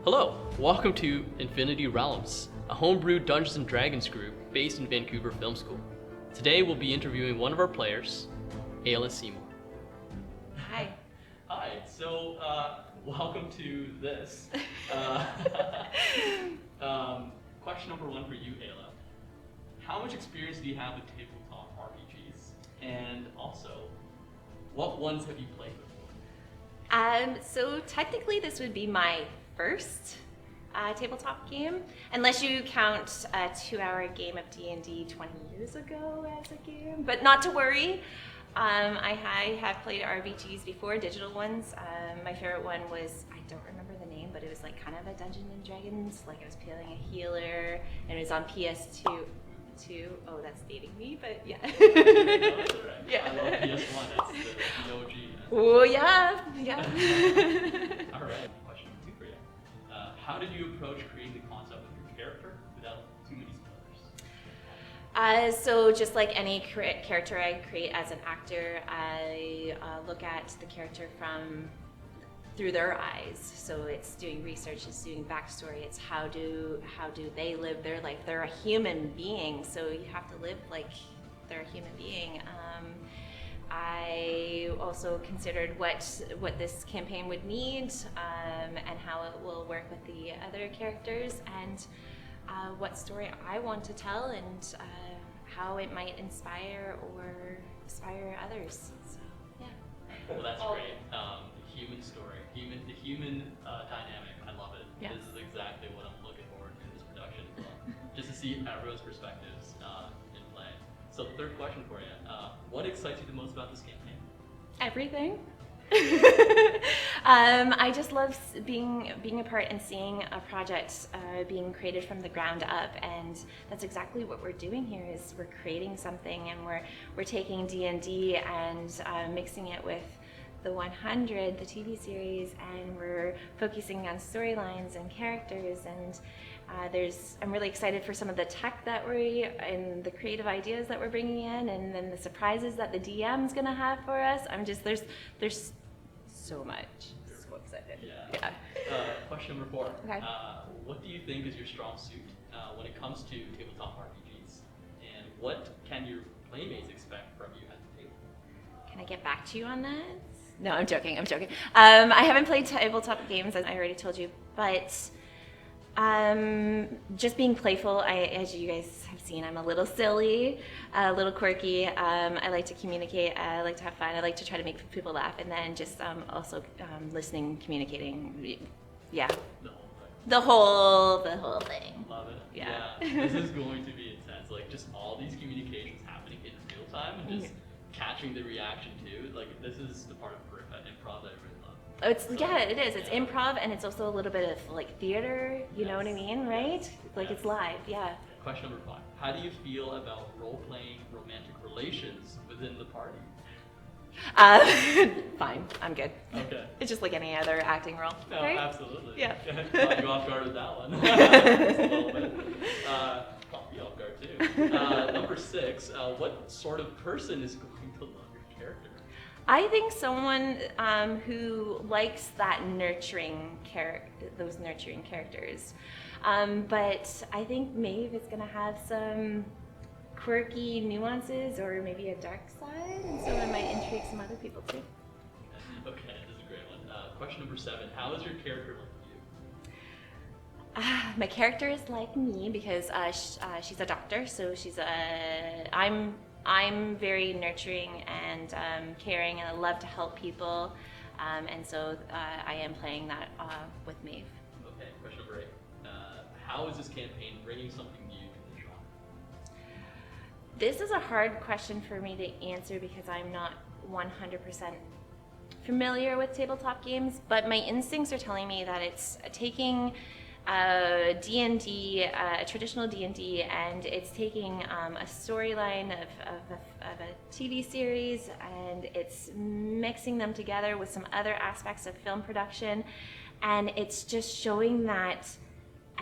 Hello, welcome to Infinity Realms, a homebrew Dungeons & Dragons group based in Vancouver Film School. Today we'll be interviewing one of our players, Ayla Seymour. Hi. Hi, so welcome to this. Question number one for you, Ayla. How much experience do you have with tabletop RPGs? And also, what ones have you played before? So technically this would be my first tabletop game, unless you count a 2-hour game of D&D 20 years ago as a game, but not to worry. I have played RPGs before, digital ones. My favorite one was, I don't remember the name, but it was like kind of a Dungeons and Dragons, like I was playing a healer, and it was on PS2. Oh, that's dating me, but yeah. No, that's all right. Yeah. I love PS1, that's the OG. Oh, yeah. All right, question two for you. How did you approach creating the concept of your character without too many spoilers? So just like any character I create as an actor, I look at the character through their eyes. So it's doing research, it's doing backstory, it's how do they live their life. They're a human being, so you have to live like they're a human being. I also considered what this campaign would need, and how it will work with the other characters, and what story I want to tell, and how it might inspire others. So yeah. Well, that's great. Human story, the human dynamic. I love it. Yeah. This is exactly what I'm looking forward to in this production as well. Just to see everyone's perspectives in play. So, third question for you: what excites you the most about this campaign? Everything. I just love being a part and seeing a project being created from the ground up, and that's exactly what we're doing here. Is we're creating something, and we're taking D&D and mixing it with the 100, the TV series, and we're focusing on storylines and characters, and I'm really excited for some of the tech and the creative ideas that we're bringing in, and then the surprises that the DM's gonna have for us. There's so much. So excited. Yeah. Question number 4. Okay. What do you think is your strong suit when it comes to tabletop RPGs? And what can your playmates expect from you at the table? Can I get back to you on that? No, I'm joking. I haven't played tabletop games, as I already told you, but just being playful. As you guys have seen, I'm a little silly, a little quirky. I like to communicate. I like to have fun. I like to try to make people laugh, and then just also listening, communicating. Yeah. The whole thing. Love it. Yeah. This is going to be intense. Like just all these communications happening in real time and just catching the reaction too. Like this is the part of improv that I really love. It is. It's improv, and it's also a little bit of like theater. You know what I mean, right? Like it's live. Yeah. Question number 5. How do you feel about role-playing romantic relations within the party? Fine. I'm good. Okay. It's just like any other acting role. No, right? absolutely. Yeah. Caught you off guard with that one. Just a little bit. Caught me off guard too. Number 6. What sort of person is going to love your character? I think someone who likes that those nurturing characters. But I think Maeve is going to have some quirky nuances, or maybe a dark side, and so it might intrigue some other people too. Okay, this is a great one. Question number 7. How is your character like you? My character is like me because she's a doctor, so I'm very nurturing and caring, and I love to help people, and so I am playing that with Maeve. Okay, question number 8. How is this campaign bringing something new to the genre? This is a hard question for me to answer because I'm not 100% familiar with tabletop games, but my instincts are telling me that it's taking D&D, a traditional D&D, and it's taking a storyline of a TV series, and it's mixing them together with some other aspects of film production, and it's just showing that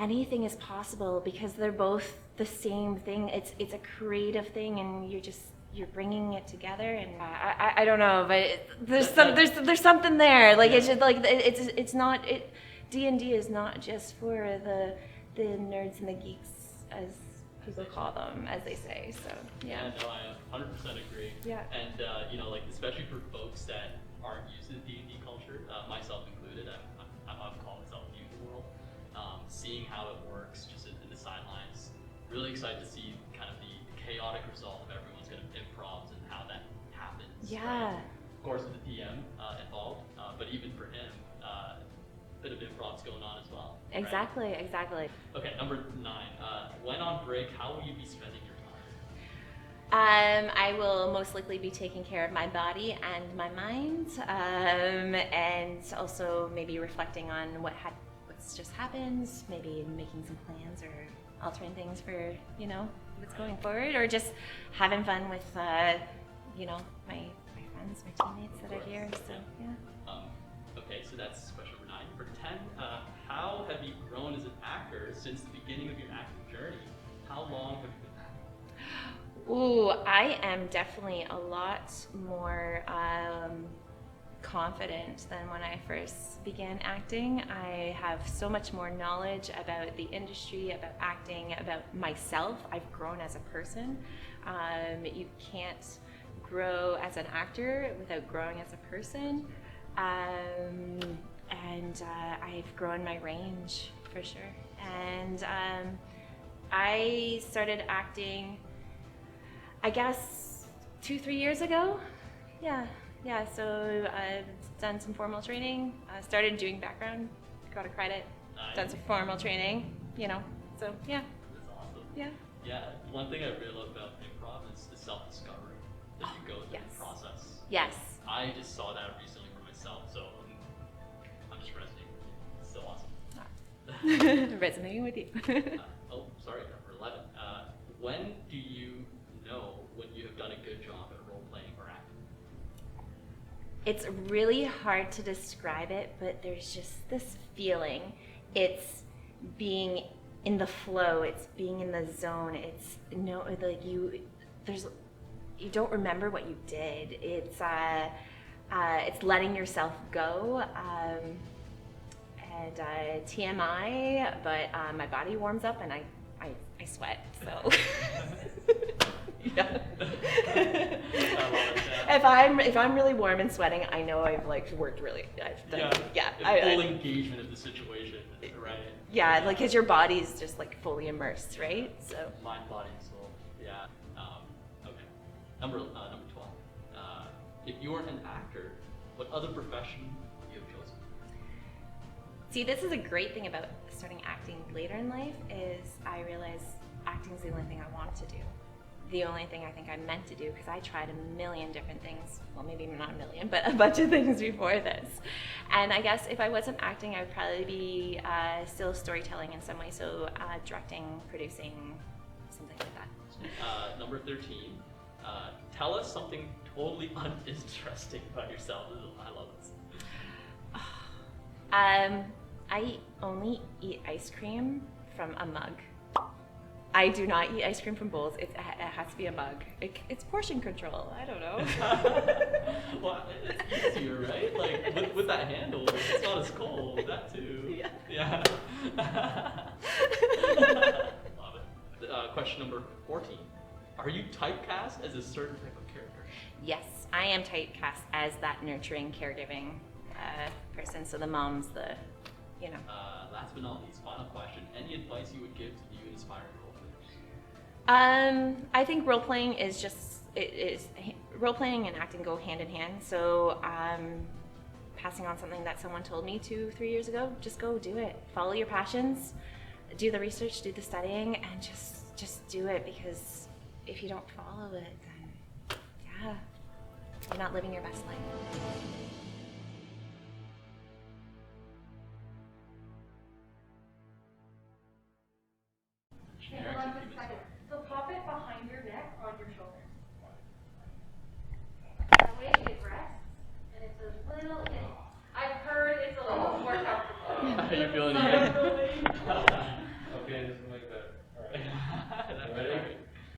anything is possible because they're both the same thing. It's a creative thing, and you're bringing it together, and I don't know, but there's something there. Like it's just like it's not D&D is not just for the nerds and the geeks, as people call them, as they say. So yeah. No, I 100% agree. Yeah. And you know, like especially for folks that aren't used to D&D culture, myself included, I'm calling myself new to the world. Seeing how it works, just in the sidelines, really excited to see kind of the chaotic result of everyone's kind of improvs and how that happens. Yeah. Right? Of course, with the DM involved, but even for him, a bit of improv's going on as well. Exactly, right? exactly. Okay, number 9. When on break, how will you be spending your time? I will most likely be taking care of my body and my mind, and also maybe reflecting on what's just happened, maybe making some plans or altering things for, you know, what's going forward, or just having fun with, you know, my friends, my teammates that are here. So yeah. Okay, so that's question number 9. Number 10, how have you grown as an actor since the beginning of your acting journey? How long have you been acting? Ooh, I am definitely a lot more confident than when I first began acting. I have so much more knowledge about the industry, about acting, about myself. I've grown as a person. You can't grow as an actor without growing as a person. And I've grown my range for sure. And I started acting, I guess, 2-3 years ago. Yeah, so I've done some formal training, started doing background, got a credit, done some formal training, you know, so yeah. That's awesome. Yeah. Yeah, one thing I really love about improv is the self-discovery that you go through the process. Yes. I just saw that recently for myself, so I'm just resonating with you. It's so awesome. Resonating with you. Oh, sorry, number 11. When do you know when you have done a good job at role-playing or acting? It's really hard to describe it, but there's just this feeling. It's being in the flow, it's being in the zone, it's you don't remember what you did. It's letting yourself go. And TMI, but my body warms up and I sweat, so. Yeah. If I'm really warm and sweating, I know I've worked really. Full engagement of the situation, right? Yeah, because your body's just fully immersed, right? So. Mind, body, and soul. Yeah. Okay. Number 12. If you weren't an actor, what other profession would you have chosen? See, this is a great thing about starting acting later in life is I realize acting's the only thing I want to do. The only thing I think I'm meant to do, because I tried a million different things. Well, maybe not a million, but a bunch of things before this. And I guess if I wasn't acting, I would probably be still storytelling in some way. So directing, producing, something like that. Number 13. Tell us something totally uninteresting about yourself. I love this. I only eat ice cream from a mug. I do not eat ice cream from bowls. It has to be a mug. It's portion control. I don't know. Well, it's easier, right? With that handle, it's not as cold. That too. Yeah. Love it. Question number 14. Are you typecast as a certain type of character? Yes, I am typecast as that nurturing, caregiving person. So the moms, Last but not least, final question. Any advice you would give to new and aspiring role players? I think role-playing is role-playing and acting go hand in hand. So passing on something that someone told me 2-3 years ago, just go do it. Follow your passions, do the research, do the studying, and just do it, because if you don't follow it, then you're not living your best life. Hold on just a second. So pop it behind your neck on your shoulder. That way it rests, and it's a little, I've heard it's a little more comfortable. You're feeling